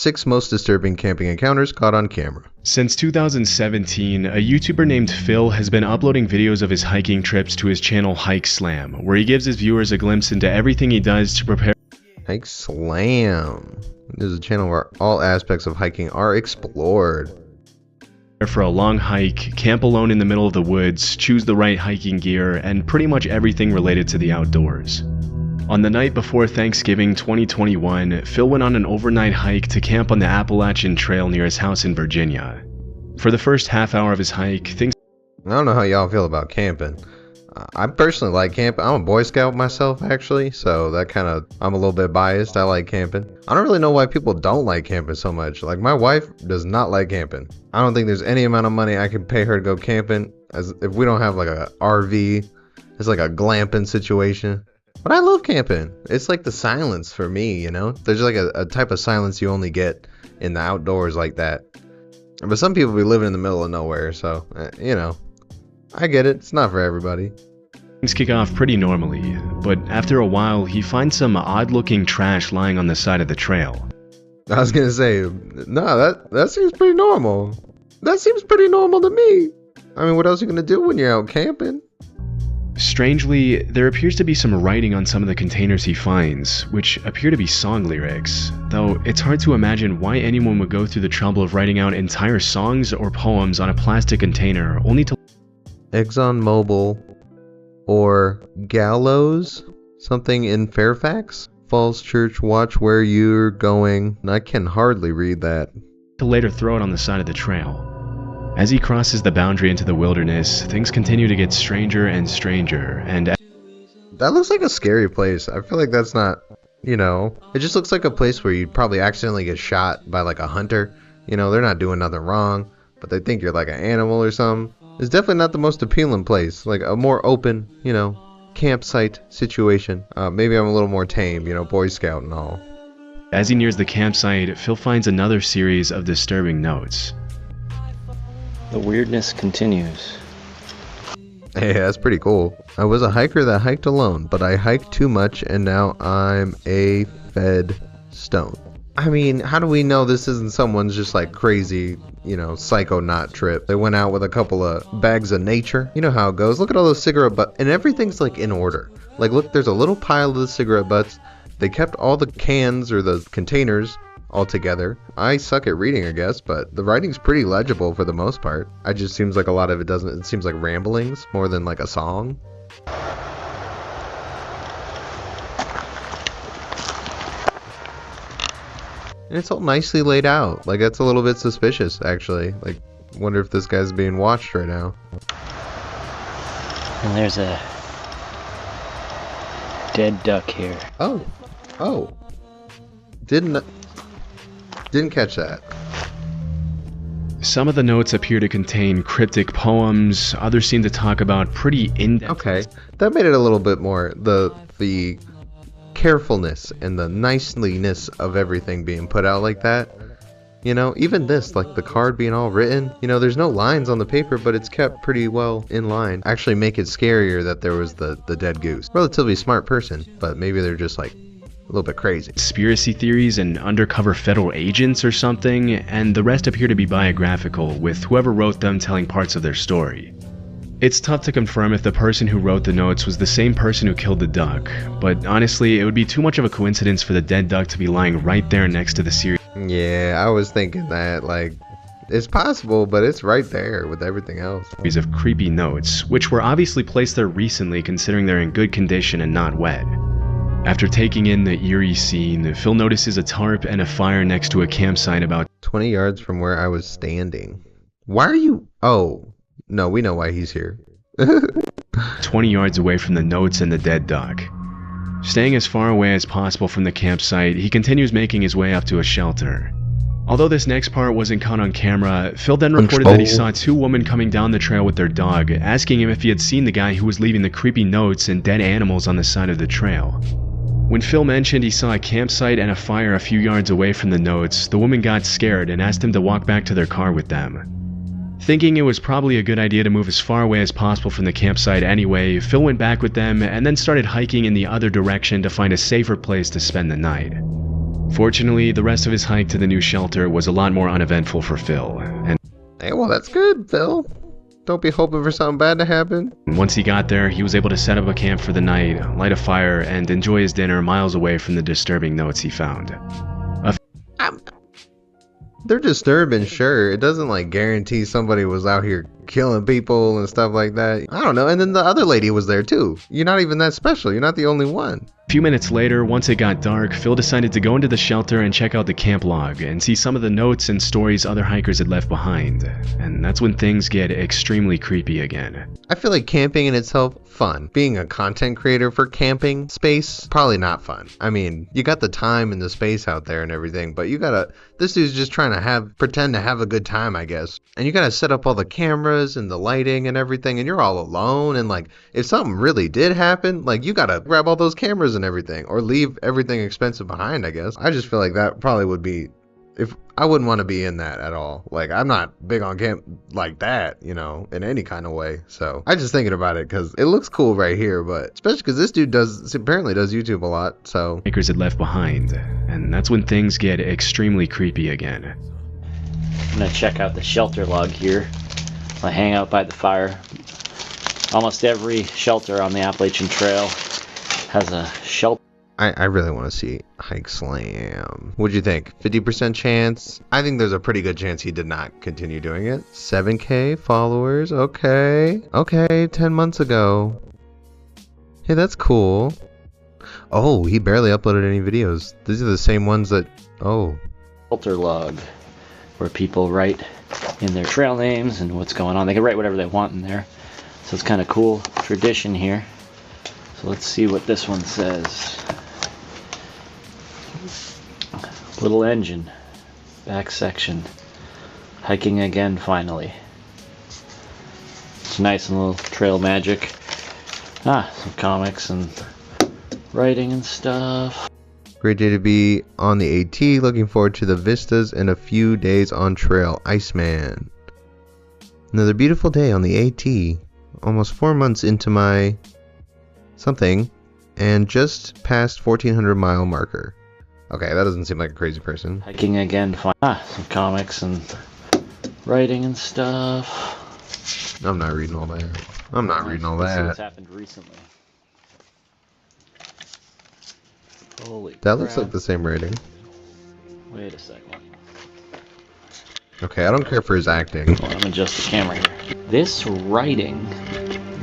6 most disturbing camping encounters caught on camera. Since 2017, a YouTuber named Phil has been uploading videos of his hiking trips to his channel Hike Slam, where he gives his viewers a glimpse into everything he does to prepare. Hike Slam. This is a channel where all aspects of hiking are explored. For a long hike, camp alone in the middle of the woods, choose the right hiking gear, and pretty much everything related to the outdoors. On the night before Thanksgiving 2021, Phil went on an overnight hike to camp on the Appalachian Trail near his house in Virginia. For the first half hour of his hike, things... I don't know how y'all feel about camping. I personally like camping. I'm a Boy Scout myself, actually, so that kind of, I'm a little bit biased. I like camping. I don't really know why people don't like camping so much. Like, my wife does not like camping. I don't think there's any amount of money I could pay her to go camping, as if we don't have like a RV. It's like a glamping situation. But I love camping. It's like the silence for me, you know? There's like a type of silence you only get in the outdoors like that. But some people be living in the middle of nowhere, so, you know. I get it. It's not for everybody. Things kick off pretty normally, but after a while, he finds some odd-looking trash lying on the side of the trail. I was gonna say, no, that seems pretty normal. That seems pretty normal to me. I mean, what else are you gonna do when you're out camping? Strangely, there appears to be some writing on some of the containers he finds, which appear to be song lyrics, though it's hard to imagine why anyone would go through the trouble of writing out entire songs or poems on a plastic container only to... ExxonMobil or Gallows, something in Fairfax? Falls Church, watch where you're going. I can hardly read that. To later throw it on the side of the trail. As he crosses the boundary into the wilderness, things continue to get stranger and stranger, and... That looks like a scary place. I feel like that's not, you know... It just looks like a place where you'd probably accidentally get shot by like a hunter. You know, they're not doing nothing wrong, but they think you're like an animal or something. It's definitely not the most appealing place. Like a more open, you know, campsite situation. Maybe I'm a little more tame, you know, Boy Scout and all. As he nears the campsite, Phil finds another series of disturbing notes. The weirdness continues. Hey, that's pretty cool. I was a hiker that hiked alone, but I hiked too much and now I'm a fed stone. I mean, how do we know this isn't someone's just like crazy, you know, psychonaut trip? They went out with a couple of bags of nature. You know how it goes. Look at all those cigarette butts. And everything's like in order. Like, look, there's a little pile of the cigarette butts. They kept all the cans or the containers all together. I suck at reading, I guess, but the writing's pretty legible for the most part. It just seems like a lot of it doesn't. It seems like ramblings more than like a song. And it's all nicely laid out. Like, that's a little bit suspicious, actually. Like, wonder if this guy's being watched right now. And there's a dead duck here. Oh. Didn't catch that. Some of the notes appear to contain cryptic poems, others seem to talk about pretty in-depth... Okay, that made it a little bit more, the carefulness and the niceliness of everything being put out like that. You know, even this, like the card being all written, you know, there's no lines on the paper, but it's kept pretty well in line. Actually make it scarier that there was the dead goose. Relatively smart person, but maybe they're just like a little bit crazy. Conspiracy theories and undercover federal agents or something, and the rest appear to be biographical, with whoever wrote them telling parts of their story. It's tough to confirm if the person who wrote the notes was the same person who killed the duck, but honestly, it would be too much of a coincidence for the dead duck to be lying right there next to the series. Yeah, I was thinking that, like, it's possible, but it's right there with everything else. Of creepy notes, which were obviously placed there recently considering they're in good condition and not wet. After taking in the eerie scene, Phil notices a tarp and a fire next to a campsite about 20 yards from where I was standing. Why are you... Oh, no, we know why he's here. 20 yards away from the notes and the dead duck. Staying as far away as possible from the campsite, he continues making his way up to a shelter. Although this next part wasn't caught on camera, Phil then reported that he saw 2 women coming down the trail with their dog, asking him if he had seen the guy who was leaving the creepy notes and dead animals on the side of the trail. When Phil mentioned he saw a campsite and a fire a few yards away from the notes, the woman got scared and asked him to walk back to their car with them. Thinking it was probably a good idea to move as far away as possible from the campsite anyway, Phil went back with them and then started hiking in the other direction to find a safer place to spend the night. Fortunately, the rest of his hike to the new shelter was a lot more uneventful for Phil, and Hey, well, that's good, Phil. Don't be hoping for something bad to happen. once he got there, he was able to set up a camp for the night, light a fire, and enjoy his dinner miles away from the disturbing notes he found. They're disturbing, sure. It doesn't like guarantee somebody was out here killing people and stuff like that. I don't know. And then the other lady was there too. You're not even that special. You're not the only one. A few minutes later, once it got dark, Phil decided to go into the shelter and check out the camp log and see some of the notes and stories other hikers had left behind. And that's when things get extremely creepy again. I feel like camping in itself, fun. Being a content creator for camping space, probably not fun. I mean, you got the time and the space out there and everything, but this dude's just trying to pretend to have a good time, I guess. And you gotta set up all the cameras and the lighting and everything, and you're all alone, and like, if something really did happen, like, you gotta grab all those cameras and everything, or leave everything expensive behind, I guess. I just feel like that probably would be, if I wouldn't want to be in that at all. Like, I'm not big on camp like that, you know, in any kind of way. So I just thinking about it because it looks cool right here, but especially because this dude apparently does YouTube a lot. So Hikers had left behind, and that's when things get extremely creepy again. I'm gonna check out the shelter log here. I hang out by the fire. Almost every shelter on the Appalachian Trail has a shelter. I really want to see Hike Slam. What'd you think? 50% chance? I think there's a pretty good chance he did not continue doing it. 7K followers. Okay. Okay, 10 months ago. Hey, that's cool. Oh, he barely uploaded any videos. These are the same ones that... Oh. Shelter log, where people write in their trail names and what's going on. They can write whatever they want in there. So it's kind of cool tradition here. So let's see what this one says. Little engine, back section, hiking again finally. It's nice and little trail magic. Some comics and writing and stuff. Great day to be on the AT. Looking forward to the vistas and a few days on trail. Iceman. Another beautiful day on the AT. Almost 4 months into my something and just past 1400 mile marker. Okay, that doesn't seem like a crazy person. Hiking again, some comics and writing and stuff. I'm not reading all that. I'm not reading all Let's see that. what's happened recently. Holy That looks crap. like the same rating. Wait a second. Okay, I don't care for his acting. Hold on, I'm gonna adjust the camera here. This writing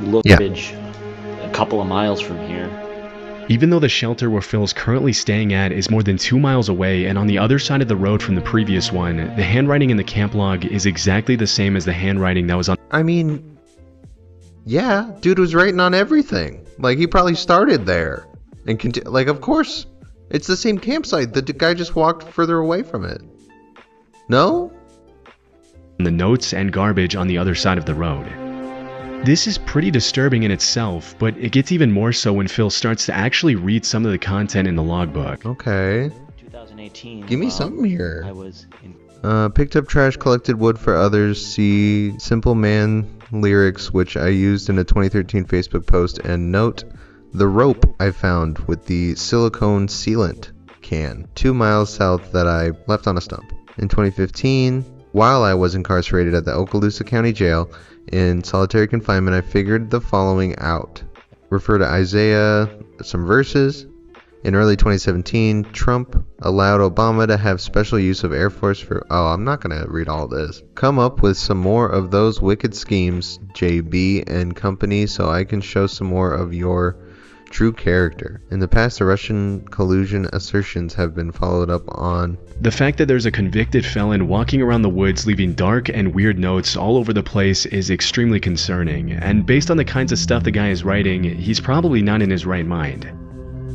looks a couple of miles from here. Even though the shelter where Phil's currently staying at is more than 2 miles away and on the other side of the road from the previous one, the handwriting in the camp log is exactly the same as the handwriting that was on... I mean, yeah, dude was writing on everything. Like, he probably started there. And like, of course, it's the same campsite. The guy just walked further away from it. No? the notes and garbage on the other side of the road. This is pretty disturbing in itself, but it gets even more so when Phil starts to actually read some of the content in the logbook. Okay. 2018. Give me something here. I was in Picked up trash, collected wood for others. See Simple Man lyrics, which I used in a 2013 Facebook post. And note the rope I found with the silicone sealant can 2 miles south that I left on a stump. In 2015, while I was incarcerated at the Okaloosa County Jail in solitary confinement, I figured the following out. Refer to Isaiah, some verses. In early 2017, Trump allowed Obama to have special use of Air Force for... Oh, I'm not going to read all this. Come up with some more of those wicked schemes, JB and company, so I can show some more of your true character. In the past, the Russian collusion assertions have been followed up on... The fact that there's a convicted felon walking around the woods leaving dark and weird notes all over the place is extremely concerning, and based on the kinds of stuff the guy is writing, he's probably not in his right mind.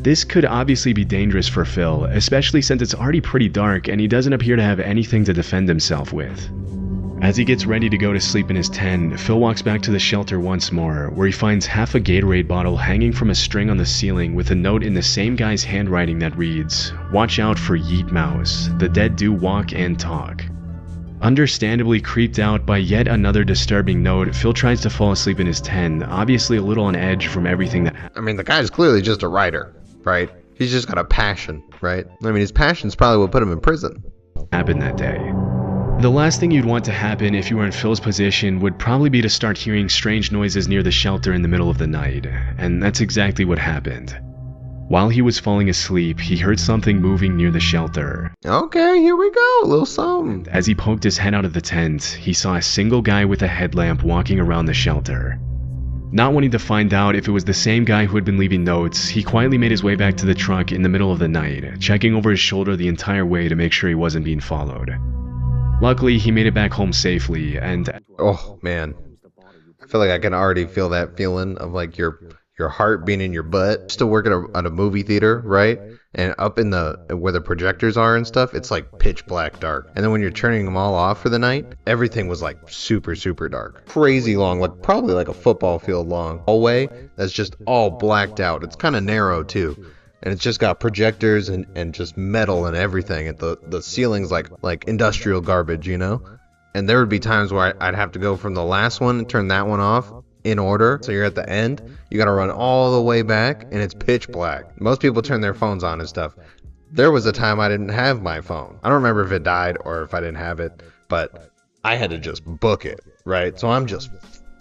This could obviously be dangerous for Phil, especially since it's already pretty dark and he doesn't appear to have anything to defend himself with. As he gets ready to go to sleep in his tent, Phil walks back to the shelter once more, where he finds half a Gatorade bottle hanging from a string on the ceiling with a note in the same guy's handwriting that reads, "Watch out for Yeet Mouse, the dead do walk and talk." Understandably creeped out by yet another disturbing note, Phil tries to fall asleep in his tent, obviously a little on edge from everything that happened. I mean, the guy's clearly just a writer, right? He's just got a passion, right? I mean, his passion's probably what put him in prison. Happened that day. The last thing you'd want to happen if you were in Phil's position would probably be to start hearing strange noises near the shelter in the middle of the night, and that's exactly what happened. While he was falling asleep, he heard something moving near the shelter. Okay, here we go, a little something. As he poked his head out of the tent, he saw a single guy with a headlamp walking around the shelter. Not wanting to find out if it was the same guy who had been leaving notes, he quietly made his way back to the truck in the middle of the night, checking over his shoulder the entire way to make sure he wasn't being followed. Luckily, he made it back home safely, and... Oh, man. I feel like I can already feel that feeling of like your heart being in your butt. Still working at a movie theater, right? And up in where the projectors are and stuff, it's like pitch black dark. And then when you're turning them all off for the night, everything was like super, super dark. Crazy long, like probably like a football field long hallway that's just all blacked out. It's kind of narrow too. And it's just got projectors and just metal and everything. And the ceiling's like industrial garbage, you know? And there would be times where I'd have to go from the last one and turn that one off in order. So you're at the end, you gotta run all the way back, and it's pitch black. Most people turn their phones on and stuff. There was a time I didn't have my phone. I don't remember if it died or if I didn't have it, but I had to just book it, right? So I'm just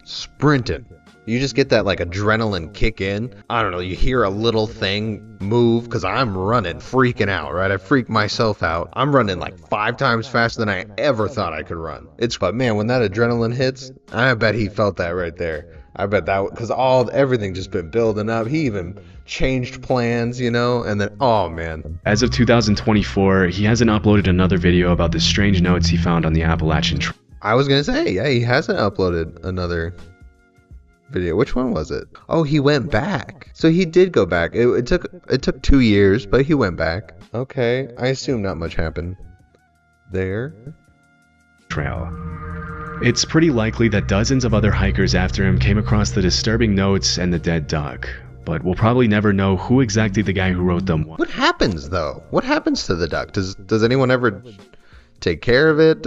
sprinting. You just get that like adrenaline kick in. I don't know, you hear a little thing move because I'm running, freaking out, right? I freak myself out. I'm running like 5 times faster than I ever thought I could run. But man, when that adrenaline hits, I bet he felt that right there. I bet that, because everything just been building up. He even changed plans, you know, and then, oh man. As of 2024, he hasn't uploaded another video about the strange notes he found on the Appalachian Trail. I was gonna say, yeah, he hasn't uploaded another video. Which one was it? Oh, he went back. So he did go back. It took 2 years, but he went back. Okay, I assume not much happened there. Trail. It's pretty likely that dozens of other hikers after him came across the disturbing notes and the dead duck, but we'll probably never know who exactly the guy who wrote them was. What happens though? What happens to the duck? Does anyone ever take care of it?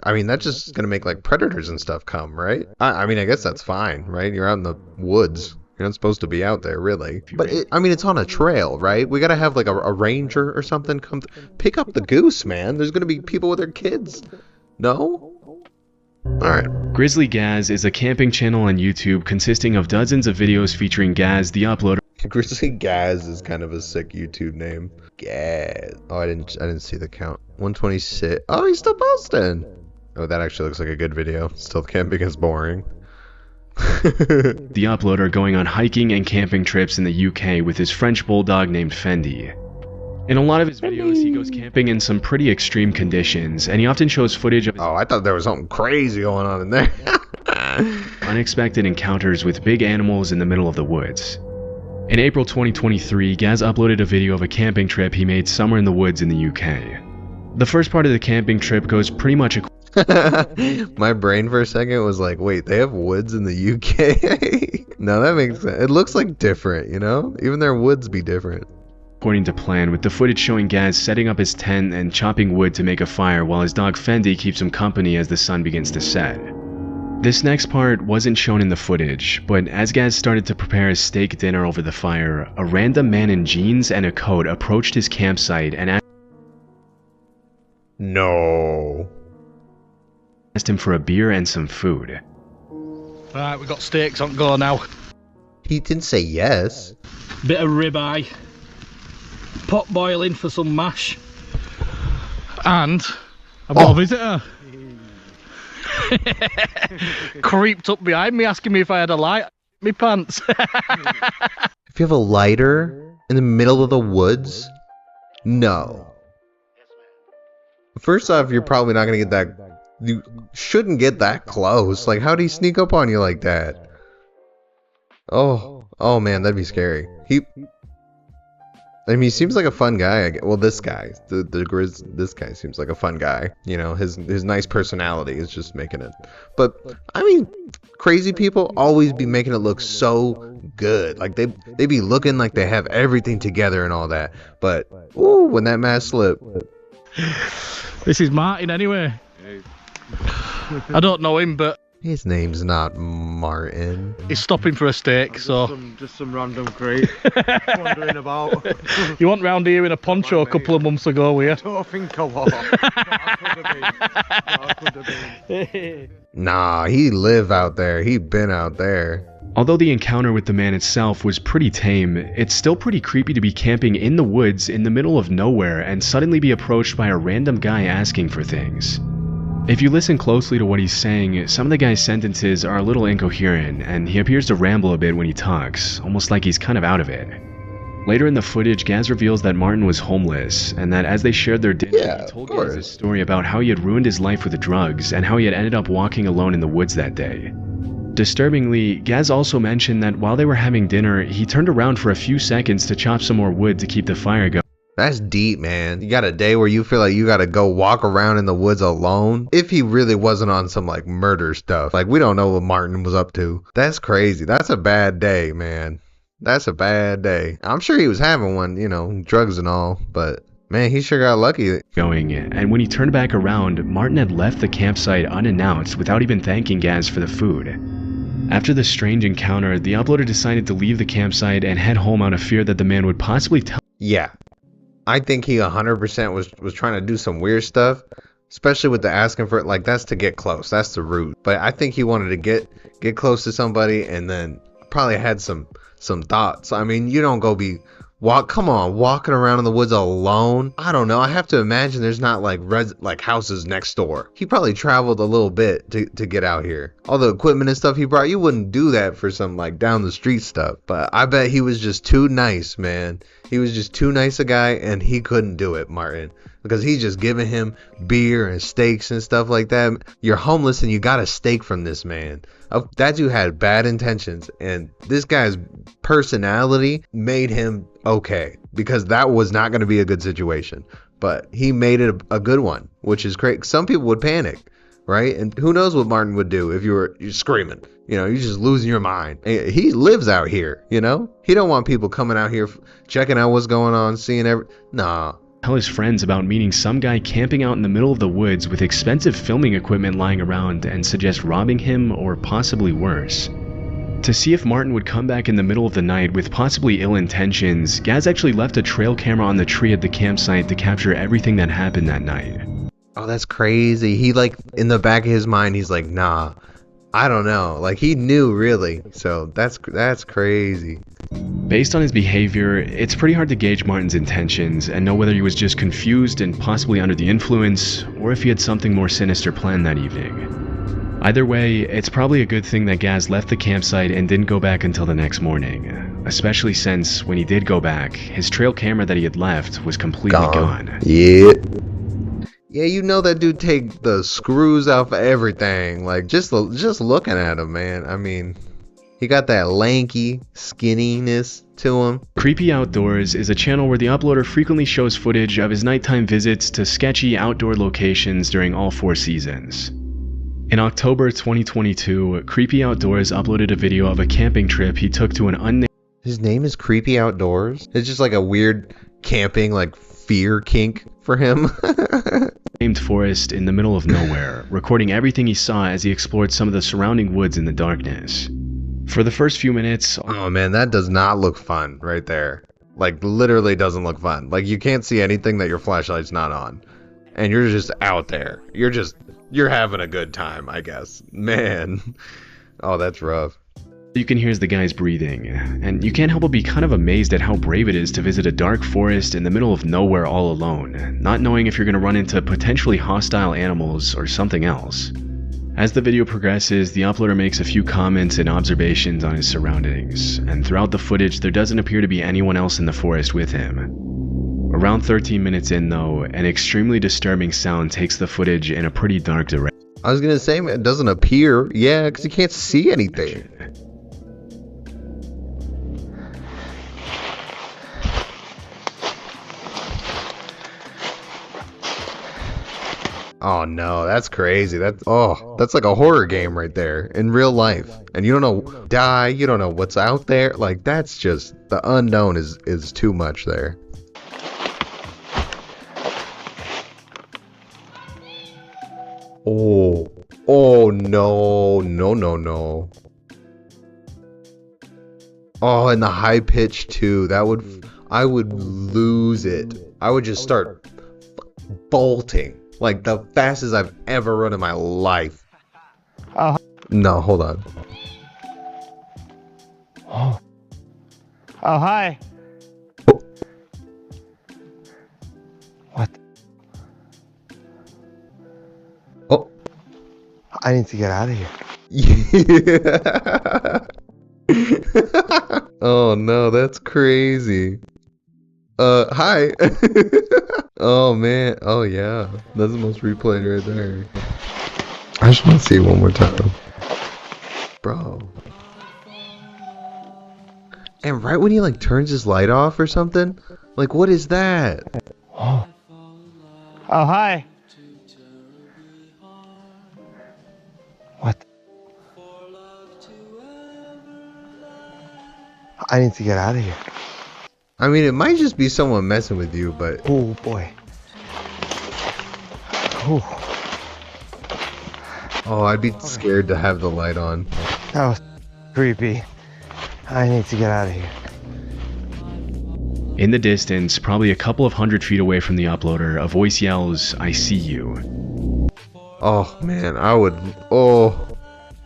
I mean, that's just gonna make like predators and stuff come, right? I mean, I guess that's fine, right? You're out in the woods. You're not supposed to be out there, really. But I mean, it's on a trail, right? We gotta have like a ranger or something come pick up the goose, man. There's gonna be people with their kids. No? Alright. Grizzly Gaz is a camping channel on YouTube consisting of dozens of videos featuring Gaz, the uploader. Grizzly Gaz is kind of a sick YouTube name. Gaz. Oh, I didn't see the count. 126. Oh, he's still posting. Oh, that actually looks like a good video. Still camping is boring. The uploader going on hiking and camping trips in the UK with his French bulldog named Fendi. In a lot of his videos, he goes camping in some pretty extreme conditions, and he often shows footage of his I thought there was something crazy going on in there. unexpected encounters with big animals in the middle of the woods. In April 2023, Gaz uploaded a video of a camping trip he made somewhere in the woods in the UK. The first part of the camping trip goes pretty much My brain for a second was like, wait, they have woods in the UK? No, that makes sense. It looks like different, you know? Even their woods be different. According to plan, with the footage showing Gaz setting up his tent and chopping wood to make a fire while his dog Fendi keeps him company as the sun begins to set. This next part wasn't shown in the footage, but as Gaz started to prepare his steak dinner over the fire, a random man in jeans and a coat approached his campsite and asked him for a beer and some food. Right, we got steaks on go now. He didn't say yes. Bit of ribeye. Pot boiling for some mash. And I've got a visitor. Creeped up behind me asking me if I had a light in my pants. If you have a lighter in the middle of the woods, no. First off, you're probably not gonna get that. You shouldn't get that close. Like, how do he sneak up on you like that? Oh man, that'd be scary. I mean, he seems like a fun guy. Well, this guy, this guy seems like a fun guy. You know, his nice personality is just making it. But I mean, crazy people always be making it look so good. Like they be looking like they have everything together and all that. But ooh, when that mask slipped. This is Martin anyway. I don't know him, but his name's not Martin. He's stopping for a steak, so... Just some random crate wandering about. You went round here in a poncho a couple of months ago, were you? I don't think I was. I could have been. Nah, he live out there. He been out there. Although the encounter with the man itself was pretty tame, it's still pretty creepy to be camping in the woods in the middle of nowhere and suddenly be approached by a random guy asking for things. If you listen closely to what he's saying, some of the guy's sentences are a little incoherent, and he appears to ramble a bit when he talks, almost like he's kind of out of it. Later in the footage, Gaz reveals that Martin was homeless, and that as they shared their dinner, he told Gaz a story about how he had ruined his life with the drugs, and how he had ended up walking alone in the woods that day. Disturbingly, Gaz also mentioned that while they were having dinner, he turned around for a few seconds to chop some more wood to keep the fire going. That's deep, man. You got a day where you feel like you gotta go walk around in the woods alone? If he really wasn't on some like murder stuff. Like, we don't know what Martin was up to. That's crazy. That's a bad day, man. That's a bad day. I'm sure he was having one, you know, drugs and all, but man, he sure got lucky. And when he turned back around, Martin had left the campsite unannounced without even thanking Gaz for the food. After this strange encounter, the uploader decided to leave the campsite and head home out of fear that the man would possibly tell. Yeah. I think he 100% was trying to do some weird stuff, especially with the asking for it. Like, that's to get close. That's the route. But I think he wanted to get close to somebody and then probably had some thoughts. I mean, you don't go be walking around in the woods alone. I don't know. I have to imagine there's not like houses next door. He probably traveled a little bit to get out here. All the equipment and stuff he brought, you wouldn't do that for some like down the street stuff. But I bet he was just too nice, man. He was just too nice a guy, and he couldn't do it, Martin, because he's just giving him beer and steaks and stuff like that. You're homeless and you got a steak from this man. That dude had bad intentions, and this guy's personality made him okay, because that was not going to be a good situation. But he made it a good one, which is great. Some people would panic, right? And who knows what Martin would do if you're screaming. You know, you're just losing your mind. He lives out here, you know? He don't want people coming out here checking out what's going on, seeing Nah. Tell his friends about meeting some guy camping out in the middle of the woods with expensive filming equipment lying around and suggest robbing him or possibly worse. To see if Martin would come back in the middle of the night with possibly ill intentions, Gaz actually left a trail camera on the tree at the campsite to capture everything that happened that night. Oh, that's crazy. He like, in the back of his mind, he's like, nah, I don't know. Like, he knew really. So that's crazy. Based on his behavior, it's pretty hard to gauge Martin's intentions and know whether he was just confused and possibly under the influence, or if he had something more sinister planned that evening. Either way, it's probably a good thing that Gaz left the campsite and didn't go back until the next morning, especially since when he did go back, his trail camera that he had left was completely gone. Yeah, you know that dude take the screws out for everything. Like, just looking at him, man. I mean, he got that lanky skinniness to him. Creepy Outdoors is a channel where the uploader frequently shows footage of his nighttime visits to sketchy outdoor locations during all 4 seasons. In October 2022, Creepy Outdoors uploaded a video of a camping trip he took to an unnamed... His name is Creepy Outdoors? It's just like a weird camping, like, fear kink for him. named forest in the middle of nowhere, recording everything he saw as he explored some of the surrounding woods in the darkness. For the first few minutes... Oh man, that does not look fun right there. Like, literally doesn't look fun. Like, you can't see anything that your flashlight's not on. And you're just out there. You're having a good time, I guess. Man. Oh, that's rough. You can hear the guy's breathing, and you can't help but be kind of amazed at how brave it is to visit a dark forest in the middle of nowhere all alone, not knowing if you're going to run into potentially hostile animals or something else. As the video progresses, the uploader makes a few comments and observations on his surroundings, and throughout the footage there doesn't appear to be anyone else in the forest with him. Around 13 minutes in though, an extremely disturbing sound takes the footage in a pretty dark direction. I was gonna say, it doesn't appear, yeah, because you can't see anything. Oh no, that's crazy. That's like a horror game right there in real life. And you don't know, you don't know what's out there. Like, that's just, the unknown is too much there. Oh no. Oh, and the high pitch too. I would lose it. I would just start bolting like the fastest I've ever run in my life. No, hold on. Oh, hi. What? Oh. I need to get out of here. Yeah. Oh no, that's crazy. Hi. Oh man. Oh yeah. That's the most replayed right there. I just want to see it one more time. Bro. And right when he like turns his light off or something, like what is that? Oh, hi. What? I need to get out of here. I mean, it might just be someone messing with you, but Oh boy. Oh, oh, I'd be scared to have the light on. that was creepy. I need to get out of here. In the distance, probably a couple of 100 feet away from the uploader, a voice yells, "I see you." Oh man, oh,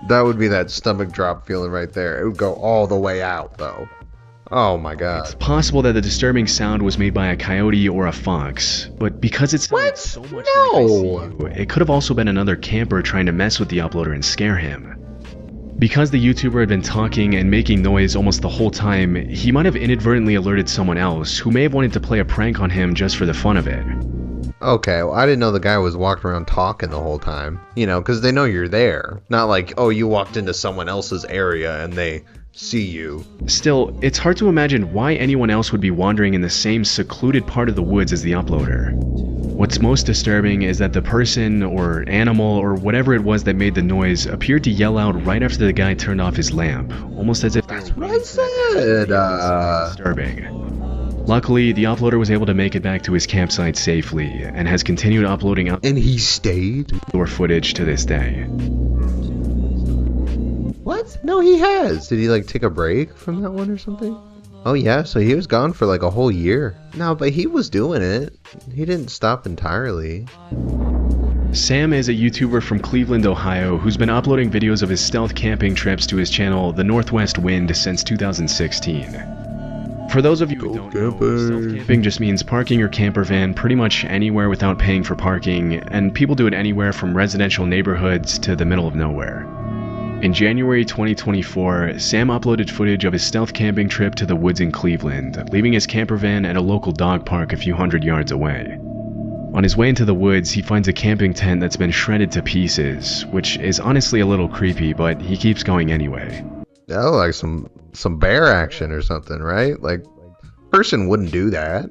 that would be that stomach drop feeling right there. It would go all the way out though. Oh my god. It's possible that the disturbing sound was made by a coyote or a fox, but because it sounded so much like "I see you," it could have also been another camper trying to mess with the uploader and scare him. Because the YouTuber had been talking and making noise almost the whole time, he might have inadvertently alerted someone else who may have wanted to play a prank on him just for the fun of it. Okay, well, I didn't know the guy was walking around talking the whole time. You know, because they know you're there. Not like, oh, you walked into someone else's area and they see you. Still, it's hard to imagine why anyone else would be wandering in the same secluded part of the woods as the uploader. What's most disturbing is that the person or animal or whatever it was that made the noise appeared to yell out right after the guy turned off his lamp, almost as if That's what I said. Disturbing. Luckily, the uploader was able to make it back to his campsite safely and has continued uploading And he stayed? outdoor footage to this day. What? No, he has. Did he like take a break from that one or something? Oh yeah, so he was gone for like a whole year. No, but he was doing it. He didn't stop entirely. Sam is a YouTuber from Cleveland, Ohio, who's been uploading videos of his stealth camping trips to his channel, The Northwest Wind, since 2016. For those of you who don't know, stealth camping just means parking your camper van pretty much anywhere without paying for parking, and people do it anywhere from residential neighborhoods to the middle of nowhere. In January 2024, Sam uploaded footage of his stealth camping trip to the woods in Cleveland, leaving his camper van at a local dog park a few hundred yards away. On his way into the woods, he finds a camping tent that's been shredded to pieces, which is honestly a little creepy, but he keeps going anyway. That looked like some bear action or something, right? Like, person wouldn't do that.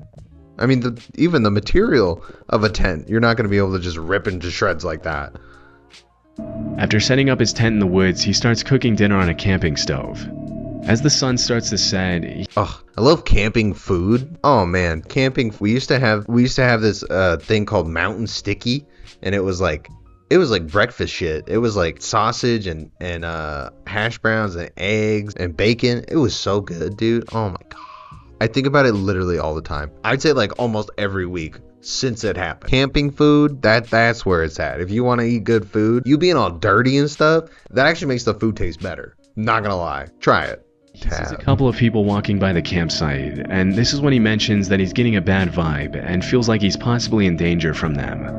I mean, even the material of a tent, you're not going to be able to just rip into shreds like that. After setting up his tent in the woods, he starts cooking dinner on a camping stove. As the sun starts to set, Ugh, I love camping food. Oh man, camping. We used to have this thing called Mountain Sticky, and it was like breakfast shit. It was like sausage and hash browns and eggs and bacon. It was so good, dude. Oh my god. I think about it literally all the time. I'd say like almost every week since it happened. Camping food, that's where it's at. If you want to eat good food, you being all dirty and stuff, that actually makes the food taste better. Not gonna lie. Try it. he sees a couple of people walking by the campsite, and this is when he mentions that he's getting a bad vibe and feels like he's possibly in danger from them.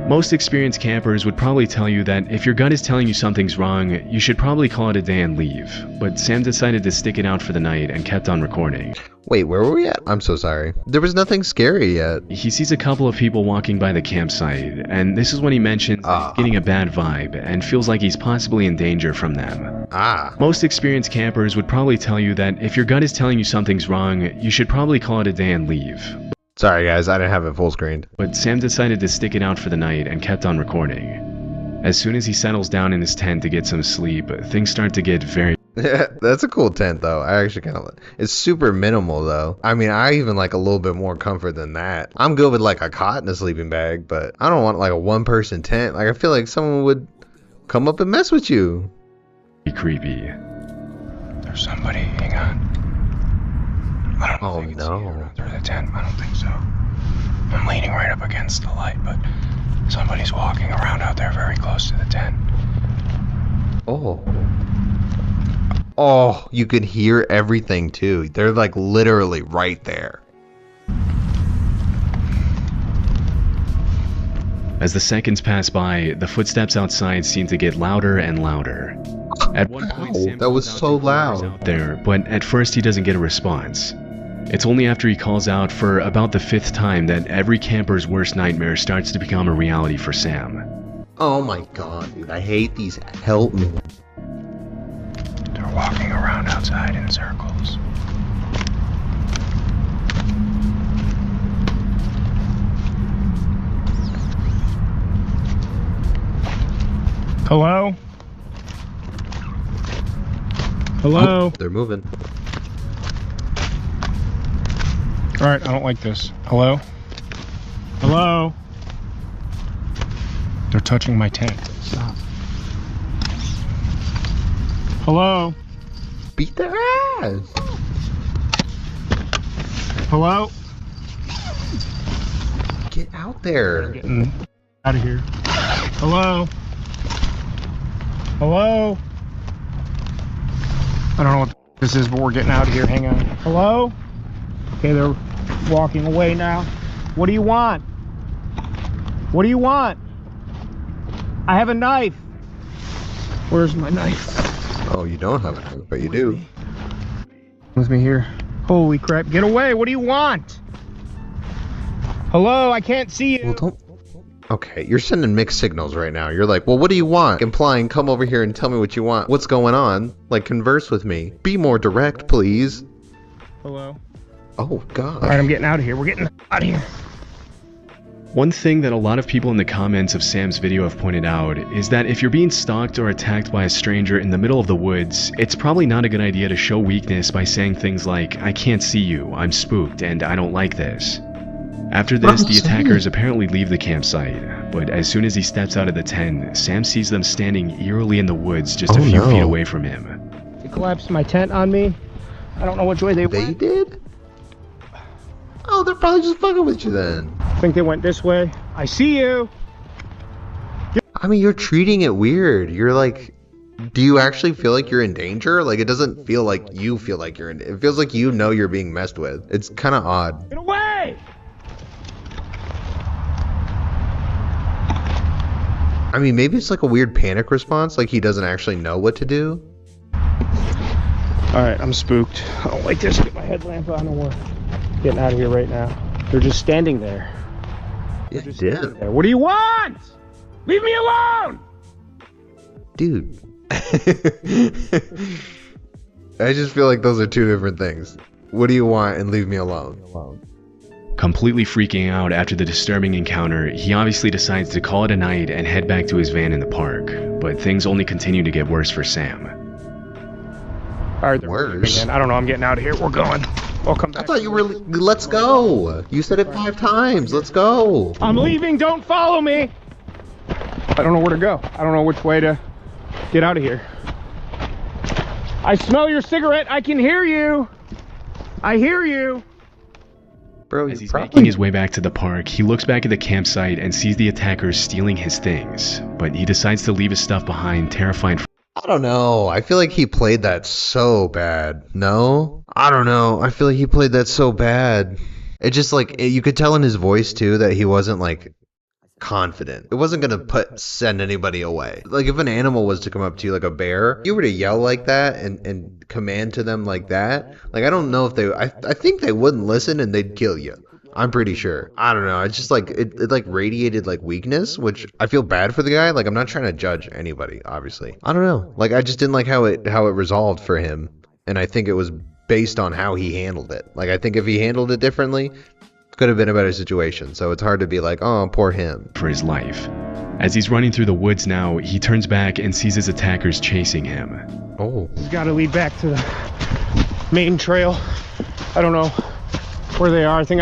Most experienced campers would probably tell you that if your gut is telling you something's wrong, you should probably call it a day and leave, but Sam decided to stick it out for the night and kept on recording. Wait, where were we at? I'm so sorry. There was nothing scary yet. He sees a couple of people walking by the campsite, and this is when he mentions that he's getting a bad vibe and feels like he's possibly in danger from them. Most experienced campers would probably tell you that if your gut is telling you something's wrong, you should probably call it a day and leave. Sorry guys, I didn't have it full screened. But Sam decided to stick it out for the night and kept on recording. As soon as he settles down in his tent to get some sleep, things start to get very... That's a cool tent though. I actually kind of... It's super minimal though. I mean, I even like a little bit more comfort than that. I'm good with like a cot and a sleeping bag, but I don't want like a one-person tent. Like I feel like someone would come up and mess with you. creepy. There's somebody. Hang on. I don't know if you can see it through the tent. I don't think so. I'm leaning right up against the light, but somebody's walking around out there very close to the tent. Oh. Oh, you could hear everything too. They're like literally right there. As the seconds pass by, the footsteps outside seem to get louder and louder. At one point, Sam that was so loud out there, but at first he doesn't get a response. It's only after he calls out for about the 5th time that every camper's worst nightmare starts to become a reality for Sam. Oh my god, dude, I hate these. Help me. They're walking around outside in circles. Hello? Hello? Oh, they're moving. Alright, I don't like this. Hello? Hello? They're touching my tent. Stop. Hello? Beat their ass. Hello? Get out there. Getting out of here. Hello? Hello? I don't know what this is, but we're getting out of here. Hang on. Hello? Okay, they're walking away now. What do you want? What do you want? I have a knife. Where's my knife? Oh, you don't have a knife, but you do. With me here. Holy crap. Get away. What do you want? Hello? I can't see you. Well, don't. Okay, you're sending mixed signals right now. You're like, well, what do you want? Implying, come over here and tell me what you want. What's going on? Like, converse with me. Be more direct, please. Hello? Oh, God. Alright, I'm getting out of here. We're getting out of here. One thing that a lot of people in the comments of Sam's video have pointed out is that if you're being stalked or attacked by a stranger in the middle of the woods, it's probably not a good idea to show weakness by saying things like, I can't see you, I'm spooked, and I don't like this. After this, the attackers apparently leave the campsite, but as soon as he steps out of the tent, Sam sees them standing eerily in the woods just a few feet away from him. They collapsed my tent on me. I don't know which way they went. They did? Oh, they're probably just fucking with you then. I think they went this way. I see you. I mean, you're treating it weird. You're like, do you actually feel like you're in danger? Like, it doesn't feel like you feel like you're in. It feels like you know you're being messed with. It's kind of odd. Get away! I mean, maybe it's like a weird panic response, like he doesn't actually know what to do. Alright, I'm spooked. I don't like this. Get my headlamp on and we're getting out of here right now. They're just standing there. Yeah, did. There. What do you want? Leave me alone! Dude. I just feel like those are two different things. What do you want and leave me alone? Completely freaking out after the disturbing encounter, he obviously decides to call it a night and head back to his van in the park, but things only continue to get worse for Sam. Alright, worse? I don't know, I'm getting out of here. We're going. I'll come back. I thought you were. Let's go. You said it 5 times. Let's go. I'm leaving. Don't follow me. I don't know where to go. I don't know which way to get out of here. I smell your cigarette. I can hear you. I hear you. Bro, as he's making his way back to the park, he looks back at the campsite and sees the attackers stealing his things, but he decides to leave his stuff behind, terrified. I don't know. I feel like he played that so bad. No? I don't know. I feel like he played that so bad. It just like, you could tell in his voice too that he wasn't like confident. It wasn't gonna send anybody away. Like if an animal was to come up to you like a bear, you were to yell like that and command to them like that, like I don't know if they, I think they wouldn't listen and they'd kill you. I'm pretty sure. I don't know. It's just like it like radiated like weakness, which I feel bad for the guy. Like I'm not trying to judge anybody, obviously. I don't know. Like I just didn't like how it resolved for him, and I think it was based on how he handled it. Like I think if he handled it differently, could have been a better situation. So it's hard to be like, oh, poor him. For his life. As he's running through the woods now, he turns back and sees his attackers chasing him. Oh. He's got to lead back to the main trail. I don't know where they are. I think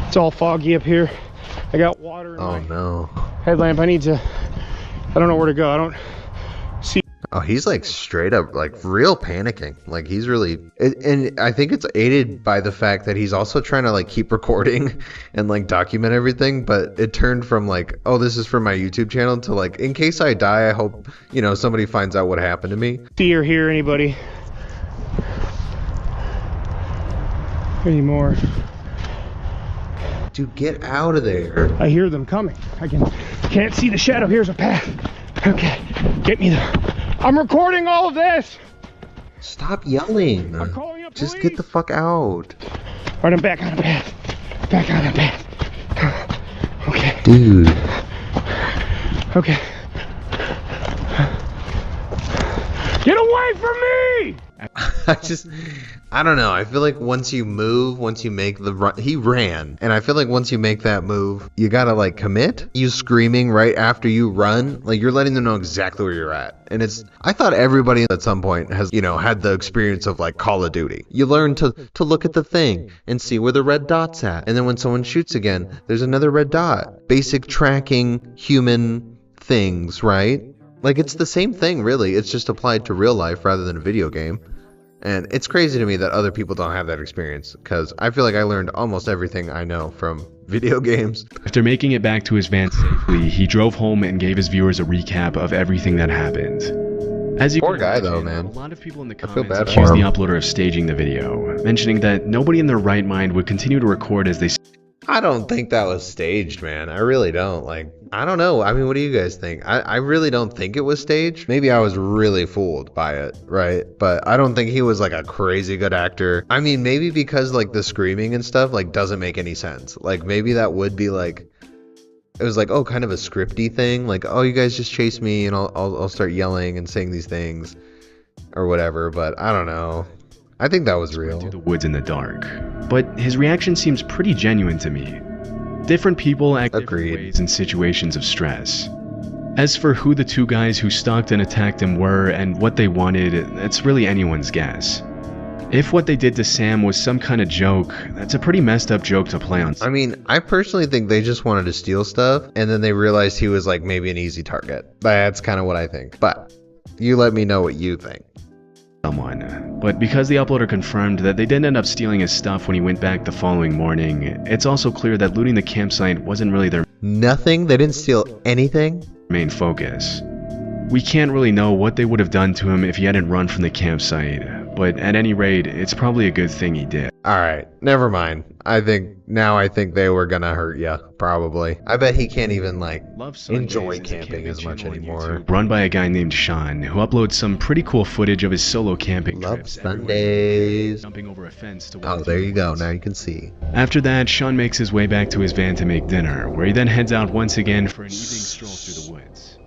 it's all foggy up here. I got water in my no. headlamp. I don't know where to go. I don't see. Oh, he's like straight up like real panicking. Like he's really, and I think it's aided by the fact that he's also trying to like keep recording and like document everything. But it turned from like, oh, this is for my YouTube channel to like, in case I die, I hope, you know, somebody finds out what happened to me. See or hear anybody anymore? Dude, get out of there. I hear them coming. Can't see the shadow. Here's a path. Okay, get me there. I'm recording all of this. Stop yelling. I'm calling up Just police. get the fuck out. All right, I'm back on the path. Back on the path. Okay. Dude. Okay. Get away from me! I don't know. I feel like once you move, once you make the run, he ran. And I feel like once you make that move, you gotta like commit. You screaming right after you run, like you're letting them know exactly where you're at. And I thought everybody at some point has, you know, had the experience of like Call of Duty. You learn to look at the thing and see where the red dot's at. And then when someone shoots again, there's another red dot. Basic tracking human things, right? Like it's the same thing really. It's just applied to real life rather than a video game. And it's crazy to me that other people don't have that experience, because I feel like I learned almost everything I know from video games. After making it back to his van safely, he drove home and gave his viewers a recap of everything that happened. As you Poor can guy imagine, though, man. A lot of people in the I feel comments bad accused for the him. uploader of staging the video, mentioning that nobody in their right mind would continue to record as they I don't think that was staged, man. I really don't. Like, I don't know. I mean, what do you guys think? I really don't think it was staged. Maybe I was really fooled by it, right? But I don't think he was like a crazy good actor. I mean, maybe because like the screaming and stuff like doesn't make any sense. Like maybe that would be like, it was like, oh, kind of a scripty thing. Like, oh, you guys just chase me and I'll start yelling and saying these things or whatever. But I don't know. I think that was real. through the woods in the dark. But his reaction seems pretty genuine to me. Different people act different Agreed. ways in situations of stress. As for who the two guys who stalked and attacked him were and what they wanted, that's really anyone's guess. If what they did to Sam was some kind of joke, that's a pretty messed up joke to play on. I mean, I personally think they just wanted to steal stuff, and then they realized he was like maybe an easy target. That's kind of what I think. But you let me know what you think. Someone. But because the uploader confirmed that they didn't end up stealing his stuff when he went back the following morning, it's also clear that looting the campsite wasn't really their Nothing? They didn't steal anything? main focus. We can't really know what they would have done to him if he hadn't run from the campsite, but at any rate, it's probably a good thing he did. Alright, never mind. I think they were gonna hurt ya, probably. I bet he can't even, like, Love Sundays enjoy is a camping as much channel on anymore. YouTube run by a guy named Sean, who uploads some pretty cool footage of his solo camping Love trips. everywhere, Sundays. Jumping over a fence to Oh, walk there through you the go. woods. Now you can see. After that, Sean makes his way back to his van to make dinner, where he then heads out once again for an evening stroll through the woods.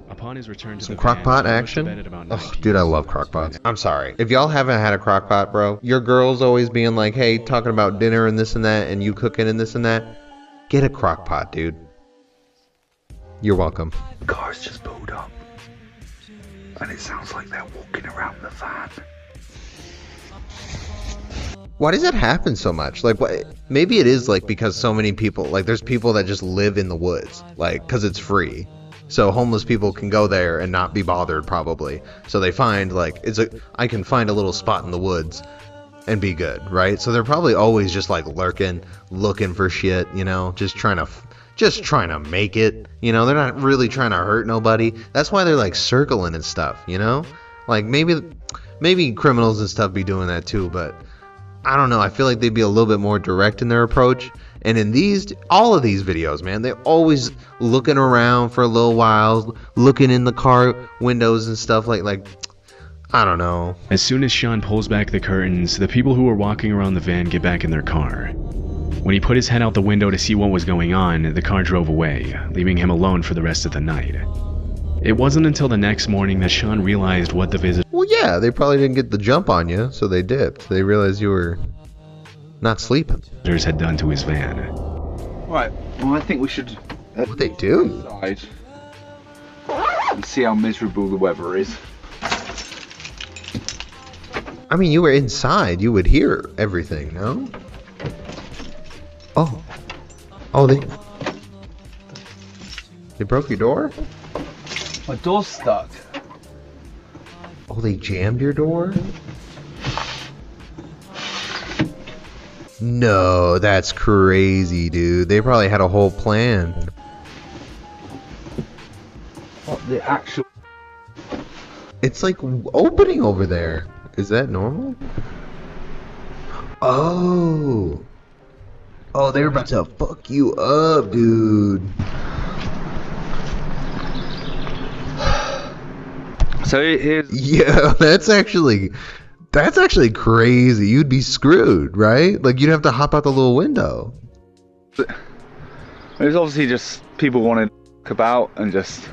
Upon his return to Some the van, crockpot Sean goes to action? bed at about 9 Oh, dude, I love crockpots. I'm sorry. If y'all haven't had a crockpot, bro, your girl's always being like, hey, talking about dinner and this and that, and you cooking and this and that, get a crockpot, dude. You're welcome. Car's just pulled up, and it sounds like they're walking around the van. Why does that happen so much? Like, what? Maybe it is like because so many people, like, there's people that just live in the woods, like, because it's free. So homeless people can go there and not be bothered, probably. So they find, like, I can find a little spot in the woods and be good, right? So they're probably always just like lurking, looking for shit, you know, just trying to make it, you know. They're not really trying to hurt nobody. That's why they're like circling and stuff, you know. Like maybe criminals and stuff be doing that too, but I don't know. I feel like they'd be a little bit more direct in their approach. And in all of these videos, man, they're always looking around for a little while, looking in the car windows and stuff like, I don't know. As soon as Sean pulls back the curtains, the people who were walking around the van get back in their car. When he put his head out the window to see what was going on, the car drove away, leaving him alone for the rest of the night. It wasn't until the next morning that Sean realized what the Well, yeah, they probably didn't get the jump on you, so they dipped. They realized you were not sleeping. visitors had done to his van. Right, well, I think we should What they do? outside and see how miserable the weather is. I mean, you were inside. You would hear everything, no? Oh, they broke your door? My door's stuck. Oh, they jammed your door? No, that's crazy, dude. They probably had a whole plan. What the actual... It's like opening over there. Is that normal? Oh. Oh, they were about to fuck you up, dude. So here's... Yeah, that's actually crazy. You'd be screwed, right? Like, you'd have to hop out the little window. It was obviously just people wanted to talk about and just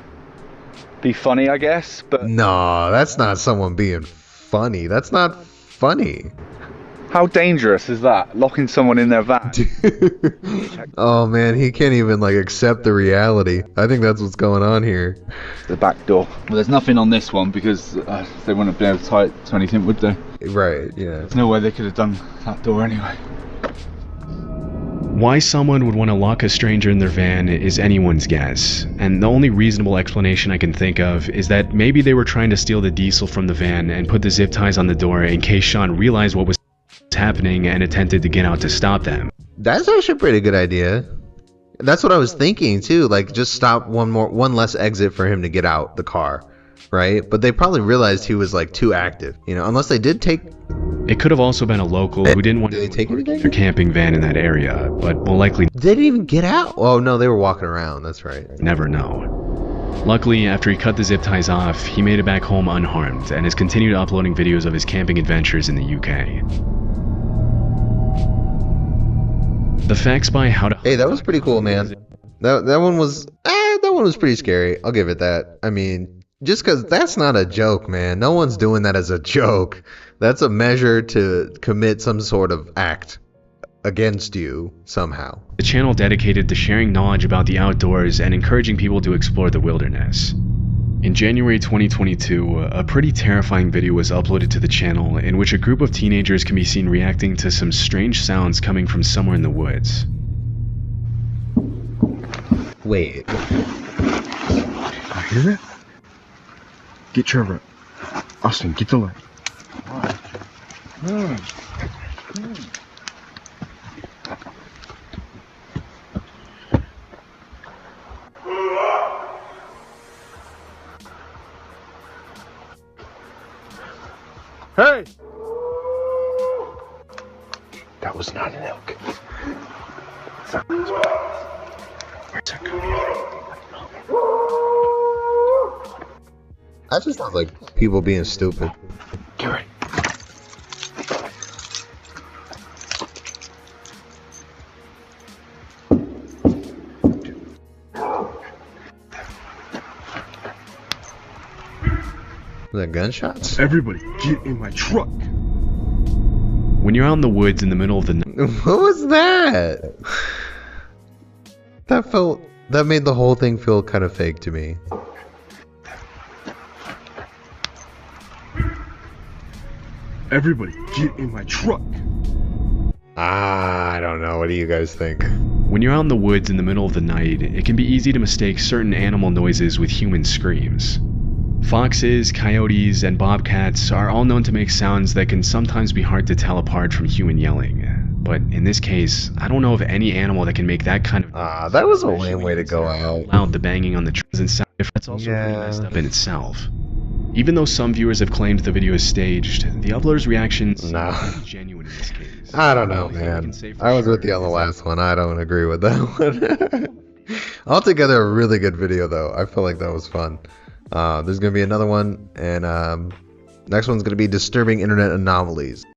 be funny, I guess, but... No, that's not someone being funny. That's not funny. How dangerous is that? Locking someone in their van? Oh man, he can't even like accept the reality. I think that's what's going on here. The back door. Well, there's nothing on this one because they wouldn't have been able to tie it to anything, would they? Right, yeah. There's no way they could have done that door anyway. Why someone would want to lock a stranger in their van is anyone's guess, and the only reasonable explanation I can think of is that maybe they were trying to steal the diesel from the van and put the zip ties on the door in case Sean realized what was happening and attempted to get out to stop them. That's actually a pretty good idea. That's what I was thinking too, like just stop one less exit for him to get out the car, right? But they probably realized he was like too active, you know, unless they did take... It could have also been a local who didn't want to take anything? their camping van in that area, but will likely They didn't even get out. Oh no, they were walking around, that's right. never know. Luckily, after he cut the zip ties off, he made it back home unharmed and has continued uploading videos of his camping adventures in the UK. The facts by how to... Hey, that was pretty cool, man. That one was pretty scary. I'll give it that. I mean, just because that's not a joke, man. No one's doing that as a joke. That's a measure to commit some sort of act against you somehow. The channel dedicated to sharing knowledge about the outdoors and encouraging people to explore the wilderness. In January 2022, a pretty terrifying video was uploaded to the channel in which a group of teenagers can be seen reacting to some strange sounds coming from somewhere in the woods. Wait. I hear it? Get Trevor. Austin, get the light. Hey! That was not an elk. Where's that coming That just sounds like people being stupid. Get ready. Was that gunshots? Everybody, get in my truck. When you're out in the woods in the middle of the night, What was that? That made the whole thing feel kind of fake to me. Everybody, get in my truck. I don't know. What do you guys think? when you're out in the woods in the middle of the night, it can be easy to mistake certain animal noises with human screams. Foxes, coyotes, and bobcats are all known to make sounds that can sometimes be hard to tell apart from human yelling. But in this case, I don't know of any animal that can make that kind of... that was a lame way to go out. Loud the banging on the trees and sound effects. That's also pretty messed up in itself. Even though some viewers have claimed the video is staged, the uploader's reactions are pretty genuine in this case. I don't know, man. I was with you on the last one. I don't agree with that one. Altogether, a really good video, though. I feel like that was fun. There's going to be another one, and next one's going to be disturbing internet anomalies.